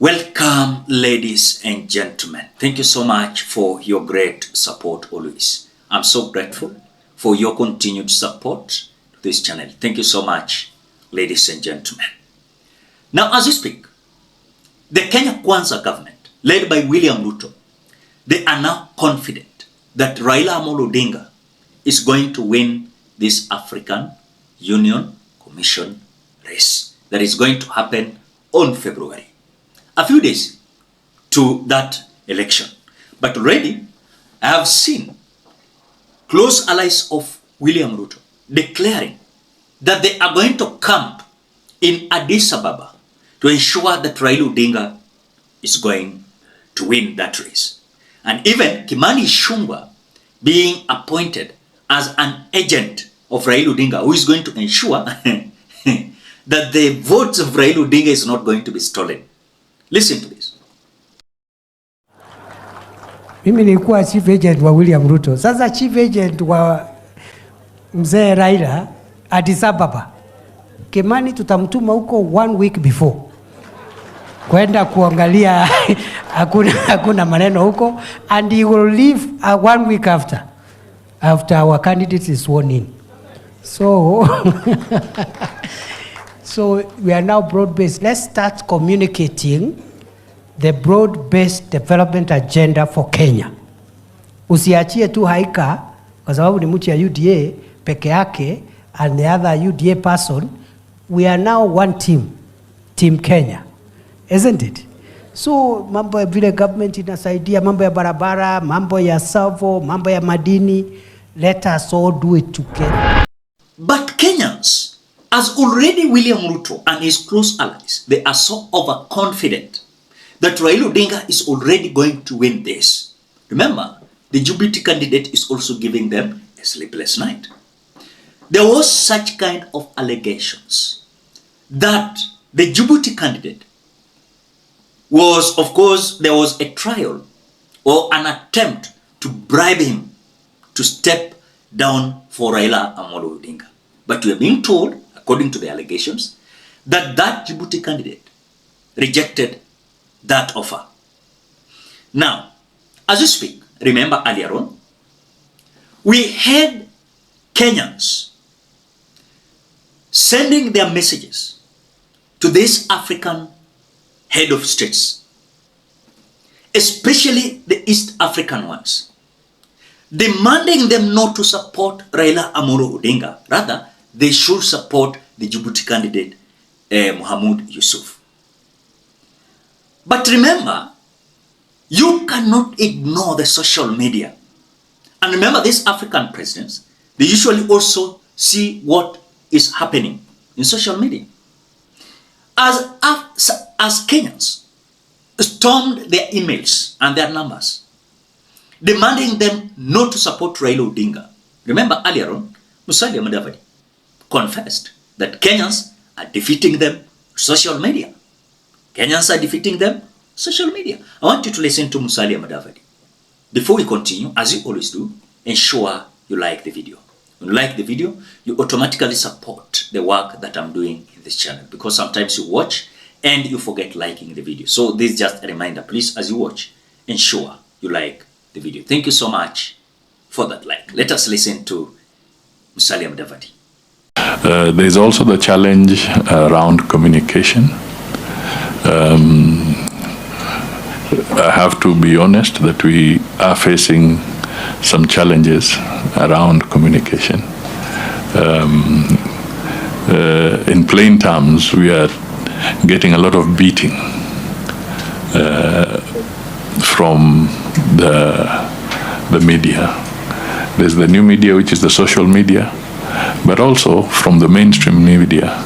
Welcome, ladies and gentlemen. Thank you so much for your great support always. I'm so grateful for your continued support to this channel. Thank you so much, ladies and gentlemen. Now, as we speak, the Kenya Kwanza government, led by William Ruto, they are now confident that Raila Amolo Odinga is going to win this African Union Commission race that is going to happen on February. A few days to that election. But already, I have seen close allies of William Ruto declaring that they are going to camp in Addis Ababa to ensure that Raila Odinga is going to win that race. And even Kimani Ichung'wah being appointed as an agent of Raila Odinga, who is going to ensure that the votes of Raila Odinga is not going to be stolen. Listen to this. Mimi nilikuwa chief agent wa William Ruto. Sasa chief agent wa mzee Raila Addis Ababa. Kimani tutamtuma huko 1 week before. Kwenda kuangalia hakuna maneno huko, and he will leave 1 week after our candidate is sworn in. So So we are now broad-based. Let's start communicating the broad-based development agenda for Kenya. Usiachie tu Haika kwa sababu ni mtu ya UDA peke yake and the other UDA person. We are now one team, Team Kenya, isn't it? So mambo ya vile government inasaidia, mambo ya barabara, mambo ya savo, mambo ya madini, let us all do it together. But Kenyans, as already William Ruto and his close allies, they are so overconfident that Raila Odinga is already going to win this. Remember, the JIBOUTI candidate is also giving them a sleepless night. There was such kind of allegations that the JIBOUTI candidate was, of course, there was a trial or an attempt to bribe him to step down for Raila Amolo Odinga. But we are being told, according to the allegations, that JIBOUTI candidate rejected that offer. Now, as we speak, remember earlier on, we had Kenyans sending their messages to these African head of states, especially the East African ones, demanding them not to support Raila Amolo Odinga. Rather, they should support the JIBOUTI candidate, Mohamud Yusuf. But remember, you cannot ignore the social media. And remember, these African presidents, they usually also see what is happening in social media. As Kenyans stormed their emails and their numbers, demanding them not to support Raila Odinga. Remember earlier on, Musalia Mudavadi confessed that Kenyans are defeating them social media. Kenyans are defeating them social media. I want you to listen to Musalia Mudavadi. Before we continue, as you always do, ensure you like the video. When you like the video, you automatically support the work that I'm doing in this channel, because sometimes you watch and you forget liking the video. So this is just a reminder. Please, as you watch, ensure you like the video. Thank you so much for that like. Let us listen to Musalia Mudavadi. There is also the challenge around communication. I have to be honest that we are facing some challenges around communication. In plain terms, we are getting a lot of beating from the media. There's the new media, which is the social media, but also from the mainstream media,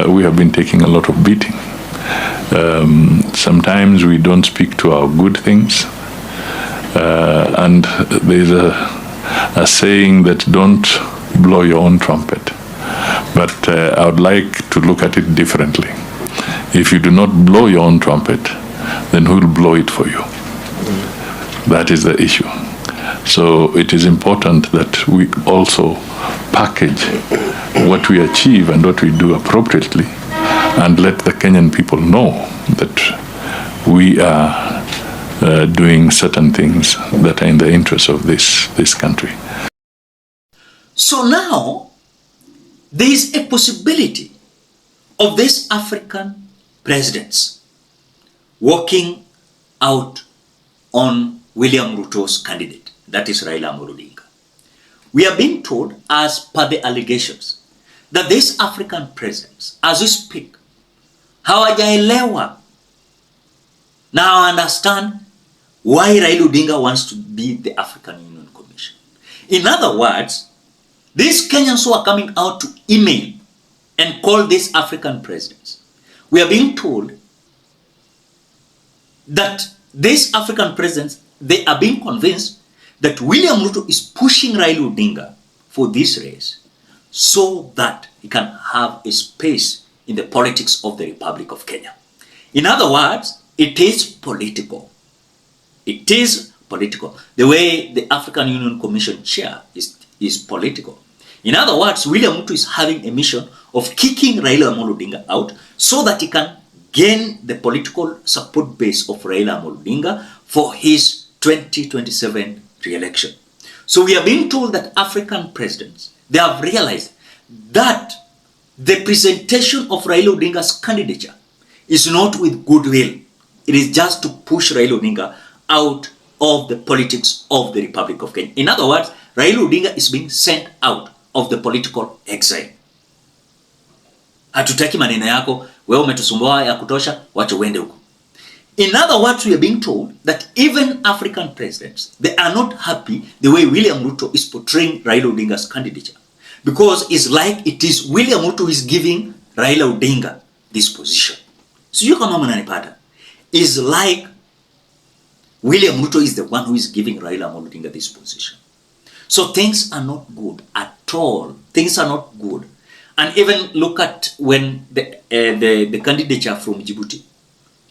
we have been taking a lot of beating. Sometimes we don't speak to our good things, and there's a saying that don't blow your own trumpet. But I would like to look at it differently. If you do not blow your own trumpet, then who will blow it for you? That is the issue. So it is important that we also package what we achieve and what we do appropriately, and let the Kenyan people know that we are doing certain things that are in the interest of this country. So now, there is a possibility of these African presidents working out on William Ruto's candidate, that is Raila Odinga. We are being told, as per the allegations, that these African presidents, as we speak, hawajaelewa. Now I understand why Raila Odinga wants to be the African Union Commission. In other words, these Kenyans who are coming out to email and call these African presidents, we are being told that these African presidents, they are being convinced that William Ruto is pushing Raila Odinga for this race so that he can have a space in the politics of the Republic of Kenya. In other words, it is political. It is political. The way the African Union Commission chair is political. In other words, William Ruto is having a mission of kicking Raila Odinga out so that he can gain the political support base of Raila Odinga for his 2027 re-election. So we are being told that African presidents, they have realized that the presentation of Raila Odinga's candidature is not with goodwill. It is just to push Raila Odinga out of the politics of the Republic of Kenya. In other words, Raila Odinga is being sent out of the political exile. Hatutaki maneno yako, wewe umetusumbua ya kutosha, wacha uende huko. In other words, we are being told that even African presidents, they are not happy the way William Ruto is portraying Raila Odinga's candidature. Because it's like it is William Ruto who is giving Raila Odinga this position. So you kama mnanipata. It's like William Ruto is the one who is giving Raila Odinga this position. So things are not good at all. Things are not good. And even look at when the candidature from Djibouti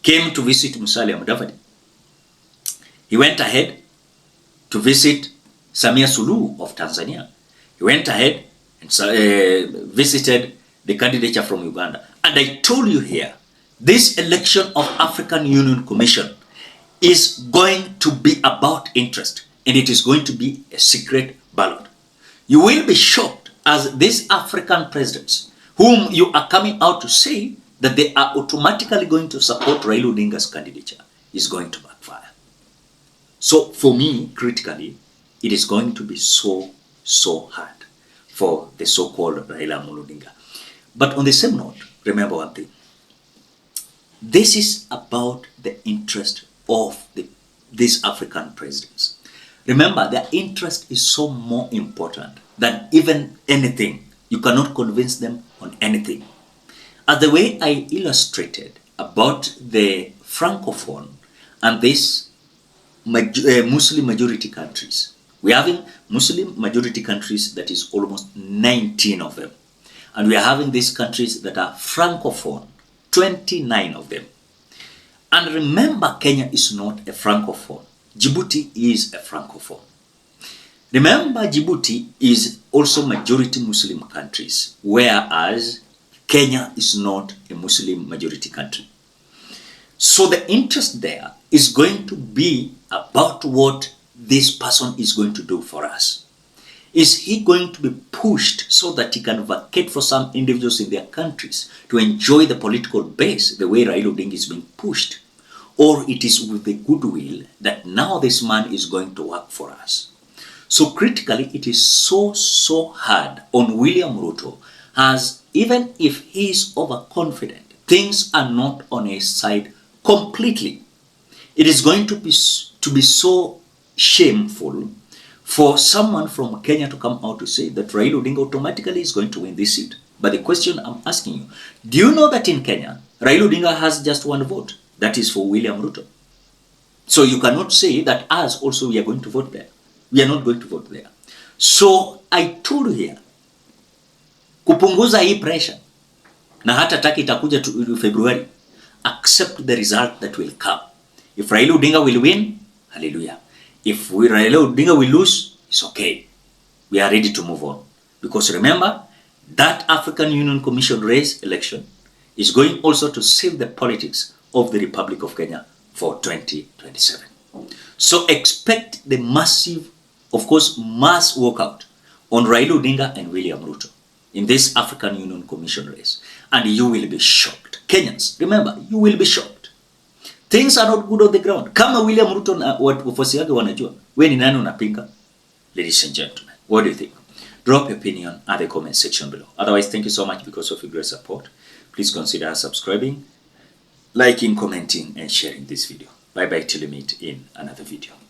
came to visit Musalia Mudavadi. He went ahead to visit Samia Suluhu of Tanzania. He went ahead and visited the candidature from Uganda. And I told you here, this election of African Union Commission is going to be about interest, and it is going to be a secret ballot. You will be shocked as these African presidents, whom you are coming out to say that they are automatically going to support Raila Odinga's candidature, is going to backfire. So for me, critically, it is going to be so hard for the so-called Raila Odinga. But on the same note, remember one thing. This is about the interest of these African presidents. Remember, their interest is so more important than even anything. You cannot convince them on anything. As the way I illustrated about the Francophone and these Muslim majority countries, we are having Muslim majority countries that is almost 19 of them. And we are having these countries that are Francophone, 29 of them. And remember, Kenya is not a Francophone. Djibouti is a Francophone. Remember, Djibouti is also majority Muslim countries, whereas Kenya is not a Muslim majority country. So the interest there is going to be about what this person is going to do for us. Is he going to be pushed so that he can vacate for some individuals in their countries to enjoy the political base the way Raila Odinga is being pushed? Or it is with the goodwill that now this man is going to work for us? So critically, it is so hard on William Ruto, as even if he is overconfident, things are not on his side completely. It is going to be so shameful for someone from Kenya to come out to say that Raila Odinga automatically is going to win this seat. But the question I'm asking you, do you know that in Kenya, Raila Odinga has just one vote? That is for William Ruto. So you cannot say that us also we are going to vote there. We are not going to vote there. So I told you here, kupunguza hii pressure, na hata taki itakuja to February, accept the result that will come. If Raila Odinga will win, hallelujah. If Raila Odinga will lose, it's okay. We are ready to move on. Because remember, that African Union Commission race election is going also to save the politics of the Republic of Kenya for 2027. So expect the massive, of course, mass walkout on Raila Odinga and William Ruto in this African Union Commission race. And you will be shocked. Kenyans, remember, you will be shocked. Things are not good on the ground. Kama William Ruto na wafuasi wake wanajua, we ni nani unapinga? Ladies and gentlemen, what do you think? Drop your opinion at the comment section below. Otherwise, thank you so much because of your great support. Please consider subscribing, liking, commenting, and sharing this video. Bye bye till we meet in another video.